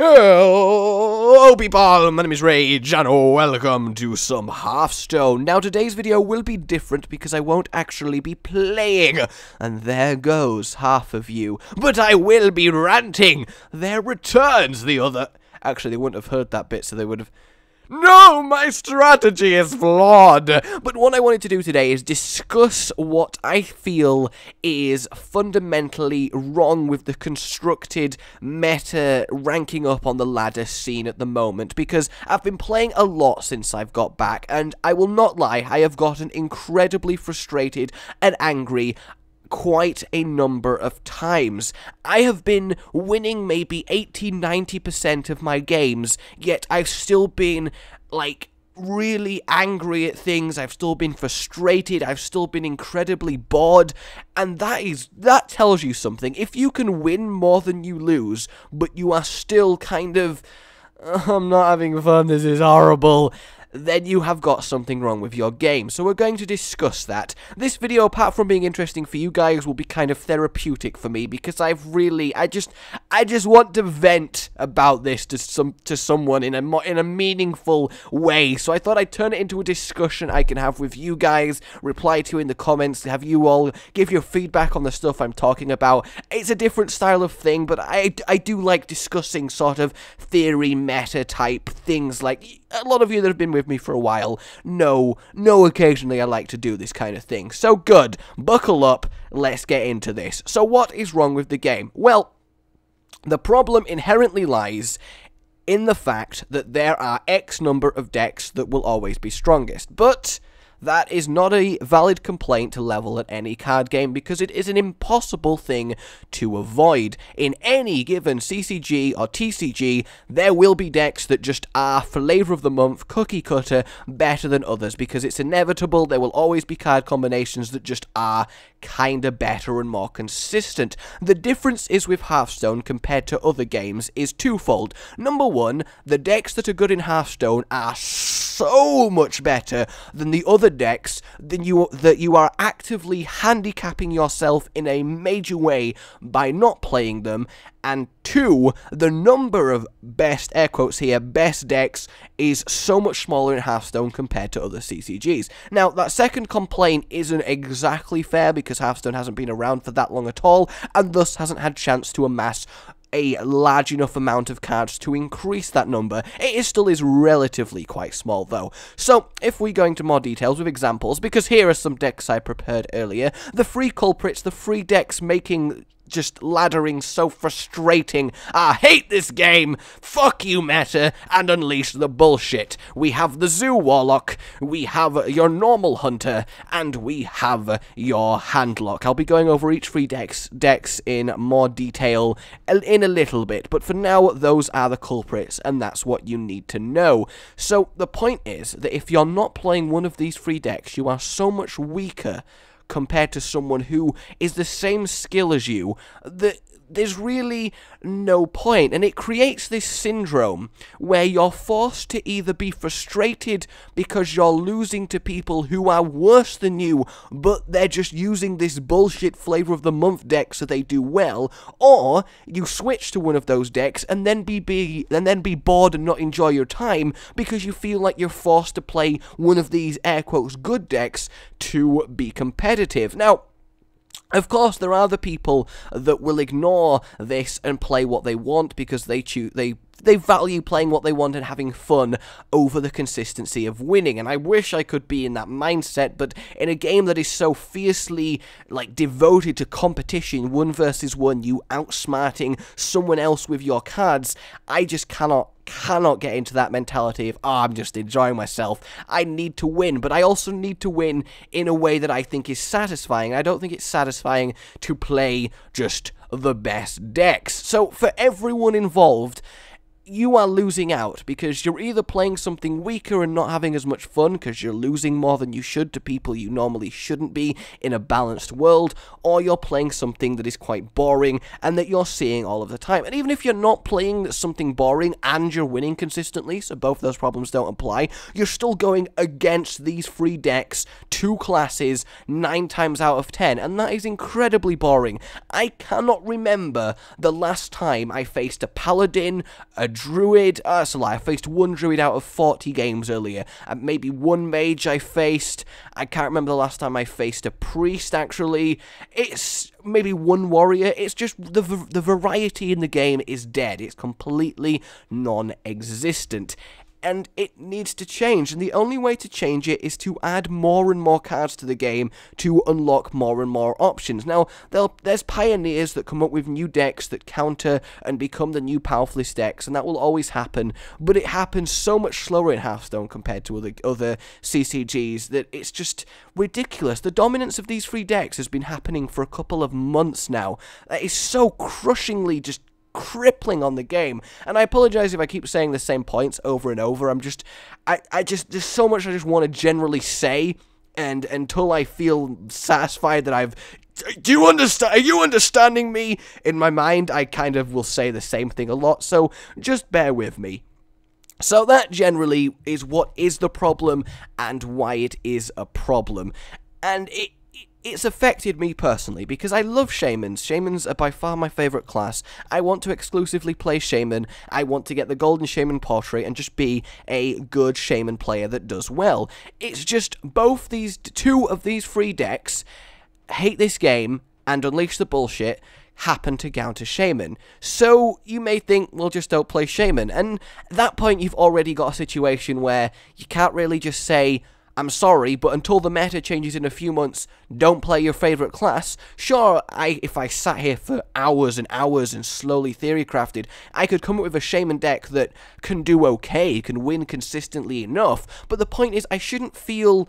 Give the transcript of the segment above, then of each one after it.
Hello people, my name is Rage and welcome to some Hearthstone. Now today's video will be different because I won't actually be playing, and there goes half of you, but I will be ranting. There returns the other. Actually, they wouldn't have heard that bit, so they would have... No, my strategy is flawed! But what I wanted to do today is discuss what I feel is fundamentally wrong with the constructed meta ranking up on the ladder scene at the moment, because I've been playing a lot since I've got back, and I will not lie, I have gotten incredibly frustrated and angry quite a number of times. I have been winning maybe 80-90% of my games, yet I've still been, like, really angry at things. I've still been frustrated. I've still been incredibly bored, and that tells you something. If you can win more than you lose, but you are still kind of, I'm not having fun, this is horrible, then you have got something wrong with your game. So we're going to discuss that. This video, apart from being interesting for you guys, will be kind of therapeutic for me, because I just want to vent about this to someone in a meaningful way. So I thought I'd turn it into a discussion I can have with you guys, reply to in the comments, have you all give your feedback on the stuff I'm talking about. It's a different style of thing, but I do like discussing sort of theory, meta type things. Like a lot of you that have been with me for a while know occasionally I like to do this kind of thing. So good, buckle up, let's get into this. So what is wrong with the game? Well, the problem inherently lies in the fact that there are X number of decks that will always be strongest, but that is not a valid complaint to level at any card game, because it is an impossible thing to avoid. In any given CCG or TCG, there will be decks that just are, flavor of the month, cookie cutter, better than others, because it's inevitable. There will always be card combinations that just are kinda better and more consistent. The difference is with Hearthstone compared to other games is twofold. Number one, the decks that are good in Hearthstone are so much better than the other decks that you are actively handicapping yourself in a major way by not playing them. And two, the number of best, air quotes here, best decks is so much smaller in Hearthstone compared to other CCGs. Now, that second complaint isn't exactly fair, because Hearthstone hasn't been around for that long at all, and thus hasn't had chance to amass a large enough amount of cards to increase that number. It still is relatively quite small though. So, if we go into more details with examples, because here are some decks I prepared earlier, the free culprits, the free decks making just laddering so frustrating. I hate this game. Fuck you, meta, and unleash the bullshit. We have the Zoo Warlock, we have your normal Hunter, and we have your Handlock. I'll be going over each free decks in more detail in a little bit, but for now, those are the culprits, and that's what you need to know. So, the point is that if you're not playing one of these free decks, you are so much weaker compared to someone who is the same skill as you, that there's really no point, and it creates this syndrome where you're forced to either be frustrated because you're losing to people who are worse than you, but they're just using this bullshit flavor of the month deck so they do well, or you switch to one of those decks and then be bored and not enjoy your time because you feel like you're forced to play one of these air quotes good decks to be competitive. Now, of course, there are the people that will ignore this and play what they want because they value playing what they want and having fun over the consistency of winning, and I wish I could be in that mindset, but in a game that is so fiercely, like, devoted to competition, 1 versus 1, you outsmarting someone else with your cards, I just cannot get into that mentality of, oh, I'm just enjoying myself. I need to win, but I also need to win in a way that I think is satisfying. I don't think it's satisfying to play just the best decks. So for everyone involved, you are losing out, because you're either playing something weaker and not having as much fun because you're losing more than you should to people you normally shouldn't be in a balanced world, or you're playing something that is quite boring and that you're seeing all of the time. And even if you're not playing something boring and you're winning consistently, so both those problems don't apply, you're still going against these free decks, 2 classes, 9 times out of 10, and that is incredibly boring. I cannot remember the last time I faced a paladin, a druid, that's a lie, I faced 1 druid out of 40 games earlier, and maybe 1 mage I faced. I can't remember the last time I faced a priest, actually. It's maybe 1 warrior. It's just the variety in the game is dead. It's completely non-existent. And it needs to change, and the only way to change it is to add more and more cards to the game to unlock more and more options. Now, there's pioneers that come up with new decks that counter and become the new powerfulest decks, and that will always happen, but it happens so much slower in Hearthstone compared to other CCGs that it's just ridiculous. The dominance of these free decks has been happening for a couple of months now. That is so crushingly just crippling on the game, and I apologize if I keep saying the same points over and over. I just there's so much I just want to generally say, and until I feel satisfied that I've do you understand? Are you understanding me? In my mind, I kind of will say the same thing a lot, so just bear with me. So that generally is what is the problem and why it is a problem, and it's affected me personally, because I love Shamans. Shamans are by far my favourite class. I want to exclusively play Shaman. I want to get the Golden Shaman portrait and just be a good Shaman player that does well. It's just both these 2 of these free decks, Hate This Game and Unleash the Bullshit, happen to counter Shaman. So you may think, well, just don't play Shaman. And at that point, you've already got a situation where you can't really just say, I'm sorry, but until the meta changes in a few months, don't play your favourite class. Sure, if I sat here for hours and hours and slowly theory crafted, I could come up with a Shaman deck that can do okay, can win consistently enough, but the point is I shouldn't feel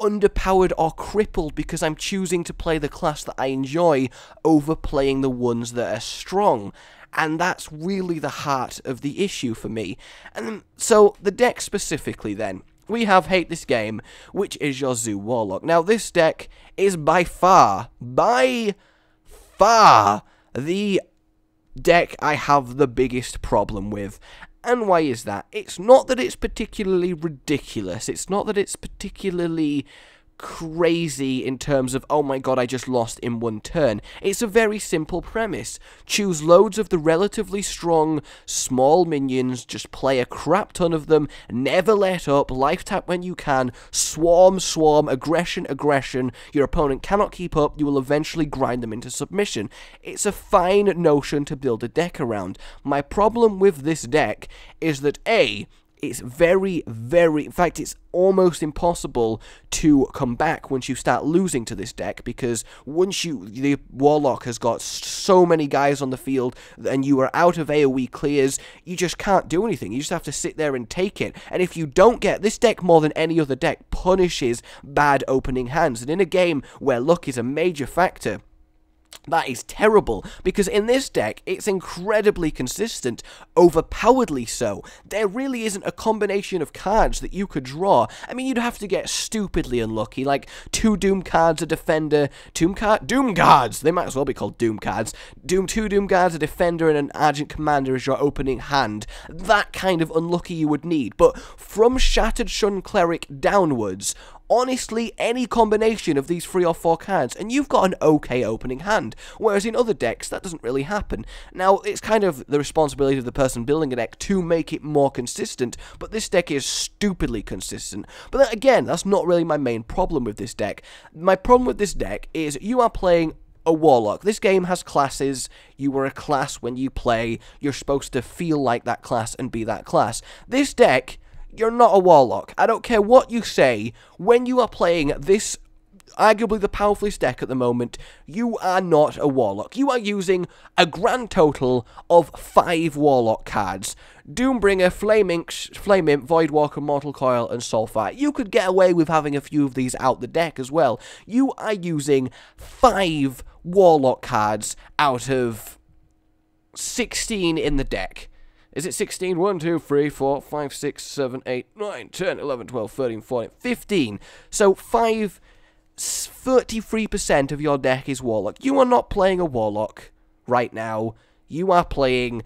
underpowered or crippled because I'm choosing to play the class that I enjoy over playing the ones that are strong. And that's really the heart of the issue for me. And so the deck specifically then, we have Hate This Game, which is your Zoo Warlock. Now, this deck is by far, the deck I have the biggest problem with. And why is that? It's not that it's particularly ridiculous. It's not that it's particularly crazy in terms of, oh my god, I just lost in 1 turn. It's a very simple premise. Choose loads of the relatively strong, small minions, just play a crap ton of them, never let up, life tap when you can, swarm, aggression, your opponent cannot keep up, you will eventually grind them into submission. It's a fine notion to build a deck around. My problem with this deck is that A, it's very, in fact, it's almost impossible to come back once you start losing to this deck, because once the Warlock has got so many guys on the field and you are out of AoE clears, you just can't do anything. You just have to sit there and take it. And if you don't get this deck, more than any other deck punishes bad opening hands, and in a game where luck is a major factor, that is terrible, because in this deck, it's incredibly consistent, overpoweredly so. There really isn't a combination of cards that you could draw. I mean, you'd have to get stupidly unlucky, like 2 Doom cards, a Defender, Doom cards! They might as well be called Doom cards. 2 Doom cards, a Defender, and an Argent Commander as your opening hand. That kind of unlucky you would need, but from Shattered Sun Cleric downwards, honestly, any combination of these 3 or 4 cards, and you've got an okay opening hand, whereas in other decks, that doesn't really happen. Now, it's kind of the responsibility of the person building a deck to make it more consistent, but this deck is stupidly consistent. But then, again, that's not really my main problem with this deck. My problem with this deck is you are playing a Warlock. This game has classes. You are a class when you play. You're supposed to feel like that class and be that class. This deck, you're not a Warlock. I don't care what you say. When you are playing this, arguably the powerfulest deck at the moment, you are not a Warlock. You are using a grand total of 5 Warlock cards. Doombringer, Flame Imp, Voidwalker, Mortal Coil, and Soulfire. You could get away with having a few of these out the deck as well. You are using 5 Warlock cards out of 16 in the deck. Is it 16? 1, 2, 3, 4, 5, 6, 7, 8, 9, 10, 11, 12, 13, 14, 15. So 33% of your deck is Warlock. You are not playing a Warlock right now. You are playing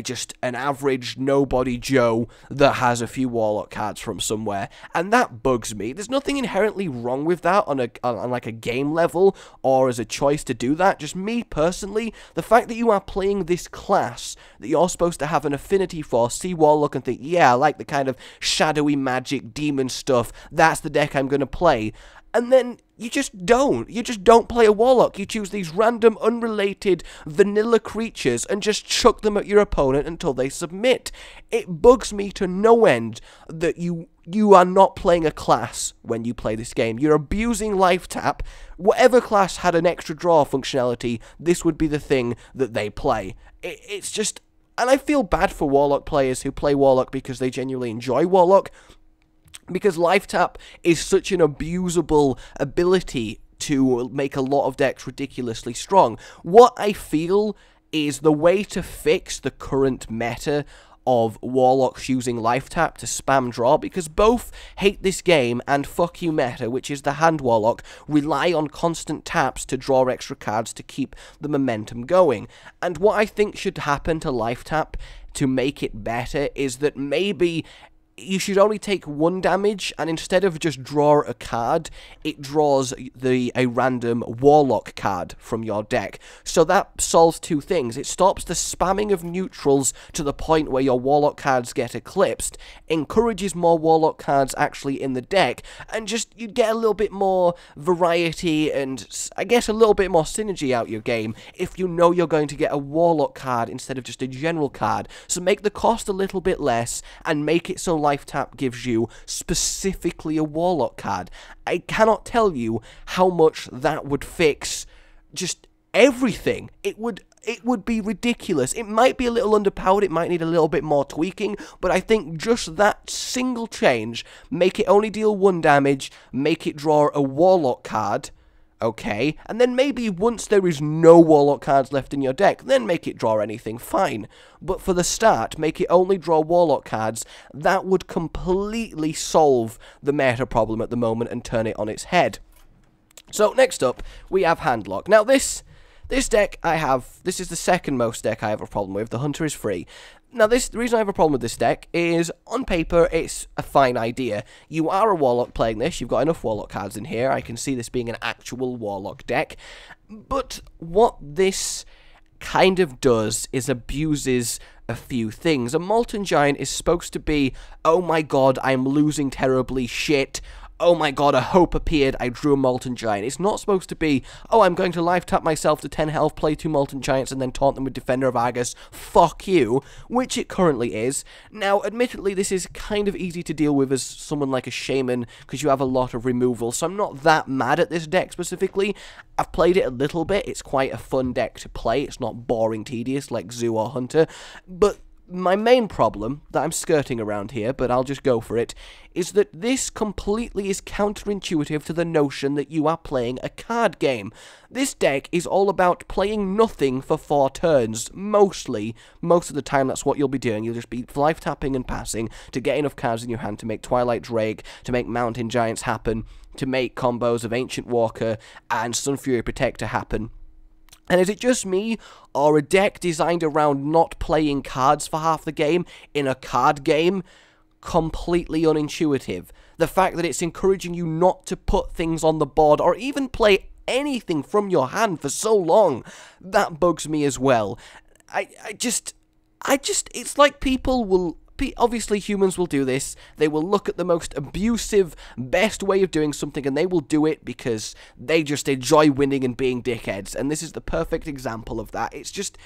just an average nobody Joe that has a few Warlock cards from somewhere, and that bugs me. There's nothing inherently wrong with that on like a game level or as a choice to do that. Just me personally, the fact that you are playing this class that you're supposed to have an affinity for, see Warlock and think, yeah, I like the kind of shadowy magic demon stuff, that's the deck I'm gonna play. And then you just don't. You just don't play a Warlock. You choose these random, unrelated, vanilla creatures and just chuck them at your opponent until they submit. It bugs me to no end that you are not playing a class when you play this game. You're abusing life tap. Whatever class had an extra draw functionality, this would be the thing that they play. It's just... And I feel bad for Warlock players who play Warlock because they genuinely enjoy Warlock, because life tap is such an abusable ability to make a lot of decks ridiculously strong. What I feel is the way to fix the current meta of Warlocks using life tap to spam draw, because both Hate This Game and Fuck You Meta, which is the hand Warlock, rely on constant taps to draw extra cards to keep the momentum going. And what I think should happen to life tap to make it better is that maybe you should only take 1 damage, and instead of just draw a card, it draws a random Warlock card from your deck. So that solves 2 things. It stops the spamming of neutrals to the point where your Warlock cards get eclipsed, encourages more Warlock cards actually in the deck, and just you get a little bit more variety and, I guess, a little bit more synergy out your game if you know you're going to get a Warlock card instead of just a general card. So make the cost a little bit less and make it so life tap gives you specifically a Warlock card. I cannot tell you how much that would fix just everything. It would be ridiculous. It might be a little underpowered, it might need a little bit more tweaking, but I think just that single change, make it only deal 1 damage, make it draw a Warlock card, okay, and then maybe once there is no Warlock cards left in your deck, then make it draw anything, fine. But for the start, make it only draw Warlock cards. That would completely solve the meta problem at the moment and turn it on its head. So next up, we have Handlock. Now this deck this is the second most deck I have a problem with. The Hunter is free. Now, the reason I have a problem with this deck is, on paper, it's a fine idea. You are a Warlock playing this, you've got enough Warlock cards in here, I can see this being an actual Warlock deck, but what this kind of does is abuses a few things. A Molten Giant is supposed to be, oh my god, I'm losing terribly, shit, oh my god, a hope appeared, I drew a Molten Giant. It's not supposed to be, oh, I'm going to life tap myself to 10 health, play 2 Molten Giants, and then taunt them with Defender of Argus, fuck you, which it currently is. Now, admittedly, this is kind of easy to deal with as someone like a Shaman, because you have a lot of removal, so I'm not that mad at this deck specifically. I've played it a little bit, it's quite a fun deck to play, it's not boring tedious like Zoo or Hunter, but my main problem that I'm skirting around here, but I'll just go for it, is that this completely is counterintuitive to the notion that you are playing a card game. This deck is all about playing nothing for 4 turns, mostly. Most of the time that's what you'll be doing. You'll just be life tapping and passing to get enough cards in your hand to make Twilight Drake, to make Mountain Giants happen, to make combos of Ancient Walker and Sunfury Protector happen. And is it just me, or a deck designed around not playing cards for half the game in a card game completely unintuitive? The fact that it's encouraging you not to put things on the board or even play anything from your hand for so long, that bugs me as well. I just, it's like people will... Obviously, humans will do this. They will look at the most abusive, best way of doing something, and they will do it because they just enjoy winning and being dickheads. And this is the perfect example of that. It's just...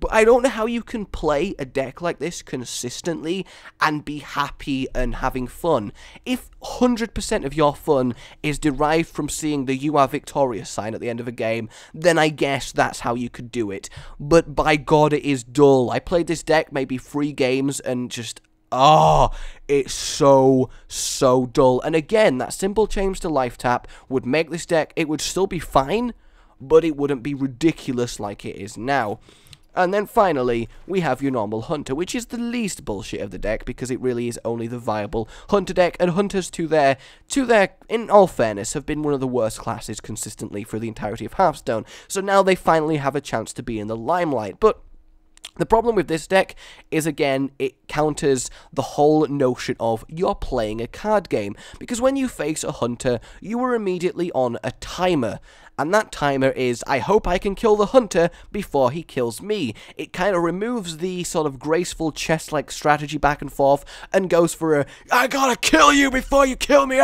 I don't know how you can play a deck like this consistently and be happy and having fun. If 100% of your fun is derived from seeing the "you are victorious" sign at the end of a game, then I guess that's how you could do it. But by god, it is dull. I played this deck maybe 3 games and just... it's so dull. And again, that simple change to life tap would make this deck... It would still be fine, but it wouldn't be ridiculous like it is now. And then finally, we have your normal Hunter, which is the least bullshit of the deck, because it really is only the viable Hunter deck, and Hunters, to their, in all fairness, have been one of the worst classes consistently for the entirety of Hearthstone, so now they finally have a chance to be in the limelight. But the problem with this deck is, again, it counters the whole notion of you're playing a card game, because when you face a Hunter, you are immediately on a timer, and that timer is, I hope I can kill the Hunter before he kills me. It kind of removes the sort of graceful chess-like strategy back and forth, and goes for a, I gotta kill you before you kill me,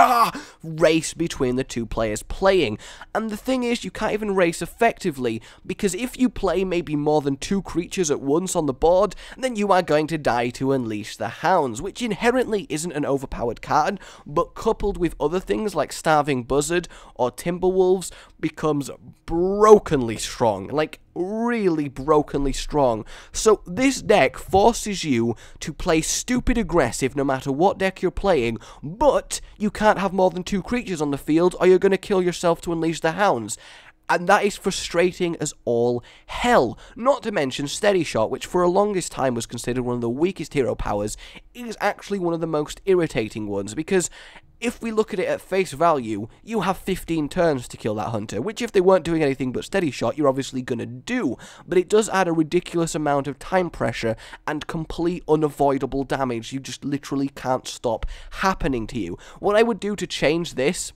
race between the two players playing. And the thing is, you can't even race effectively, because if you play maybe more than 2 creatures at once on the board, then you are going to die to Unleash the Hounds, which inherently isn't an overpowered card, but coupled with other things like Starving Buzzard or Timberwolves, becomes brokenly strong, like really brokenly strong. So this deck forces you to play stupid aggressive no matter what deck you're playing, but you can't have more than 2 creatures on the field or you're going to kill yourself to Unleash the Hounds. And that is frustrating as all hell. Not to mention Steady Shot, which for a longest time was considered one of the weakest hero powers, is actually one of the most irritating ones, because if we look at it at face value, you have 15 turns to kill that Hunter, which if they weren't doing anything but Steady Shot, you're obviously going to do, but it does add a ridiculous amount of time pressure and complete unavoidable damage you just literally can't stop happening to you. What I would do to change this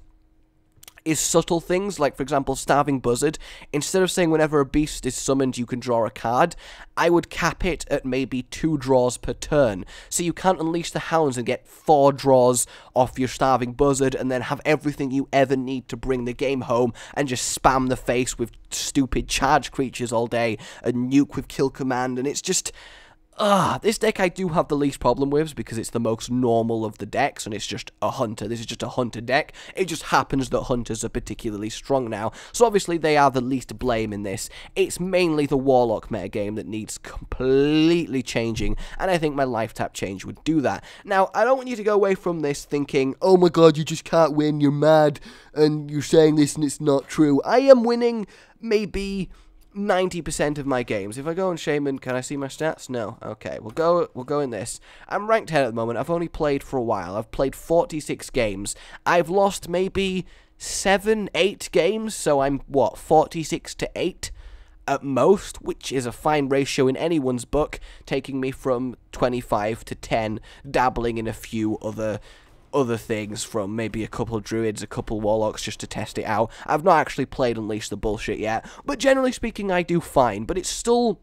is subtle things, like for example Starving Buzzard. Instead of saying whenever a beast is summoned you can draw a card, I would cap it at maybe 2 draws per turn, so you can't Unleash the Hounds and get 4 draws off your Starving Buzzard and then have everything you ever need to bring the game home and just spam the face with stupid charge creatures all day and nuke with Kill Command. And it's just, this deck I do have the least problem with, because it's the most normal of the decks, and it's just a Hunter. This is just a Hunter deck. It just happens that Hunters are particularly strong now, so obviously they are the least to blame in this. It's mainly the Warlock metagame that needs completely changing, and I think my life tap change would do that. Now, I don't want you to go away from this thinking, oh my god, you just can't win, you're mad, and you're saying this and it's not true. I am winning maybe 90% of my games. If I go on Shaman, can I see my stats? No. Okay, we'll go in this. I'm ranked 10 at the moment. I've only played for a while. I've played 46 games. I've lost maybe 7, 8 games, so I'm, what, 46 to 8 at most, which is a fine ratio in anyone's book, taking me from 25 to 10, dabbling in a few other things, from maybe a couple druids, a couple warlocks, just to test it out. I've not actually played Unleash the bullshit yet, but generally speaking I do fine, but it's still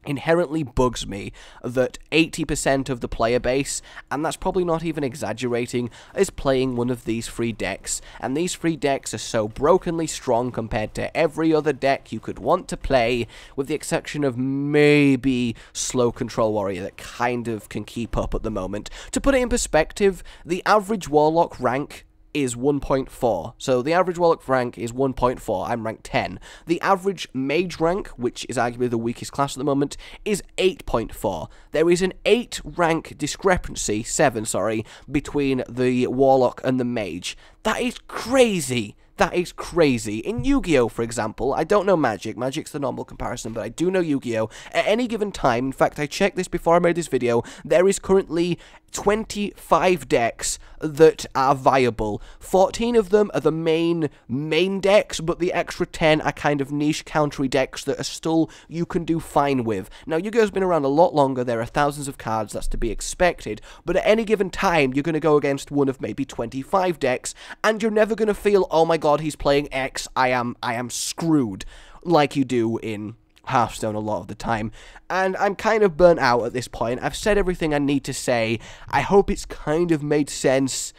inherently bugs me that 80% of the player base, and that's probably not even exaggerating, is playing one of these 3 decks, and these 3 decks are so brokenly strong compared to every other deck you could want to play, with the exception of maybe Slow Control Warrior that kind of can keep up at the moment. To put it in perspective, the average Warlock rank is 1.4. So the average Warlock rank is 1.4. I'm ranked 10. The average Mage rank, which is arguably the weakest class at the moment, is 8.4. There is an 8 rank discrepancy, 7, sorry, between the Warlock and the Mage. That is crazy. That is crazy. In Yu-Gi-Oh, for example, I don't know Magic. Magic's the normal comparison, but I do know Yu-Gi-Oh. At any given time, in fact, I checked this before I made this video, there is currently 25 decks that are viable. 14 of them are the main decks, but the extra 10 are kind of niche countery decks that are still, you can do fine with. Now, Yu-Gi-Oh's been around a lot longer, there are thousands of cards, that's to be expected, but at any given time, you're going to go against one of maybe 25 decks, and you're never going to feel, oh my god, he's playing X, I am screwed, like you do in Hearthstone a lot of the time. And I'm kind of burnt out at this point. I've said everything I need to say. I hope it's kind of made sense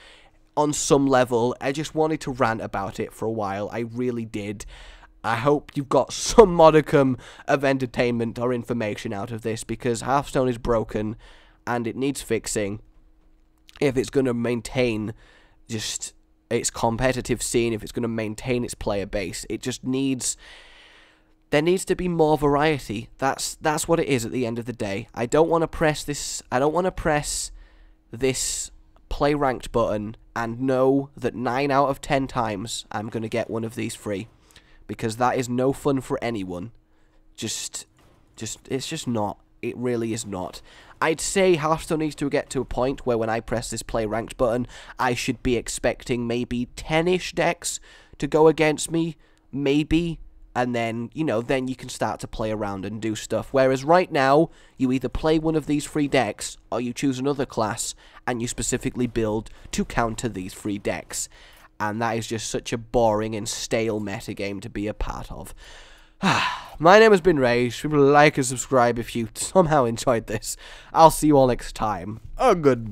on some level. I just wanted to rant about it for a while. I really did. I hope you've got some modicum of entertainment or information out of this, because Hearthstone is broken and it needs fixing if it's going to maintain just its competitive scene, if it's going to maintain its player base. It just needs, there needs to be more variety. That's what it is at the end of the day. I don't want to press this, play ranked button and know that 9 out of 10 times I'm going to get one of these free, because that is no fun for anyone. Just, It's just not. It really is not. I'd say Hearthstone needs to get to a point where when I press this play ranked button, I should be expecting maybe 10-ish decks to go against me, maybe, and then, you know, then you can start to play around and do stuff. Whereas right now, you either play one of these 3 decks, or you choose another class, and you specifically build to counter these 3 decks. And that is just such a boring and stale metagame to be a part of. My name has been Rage. People like and subscribe if you somehow enjoyed this. I'll see you all next time. Goodbye.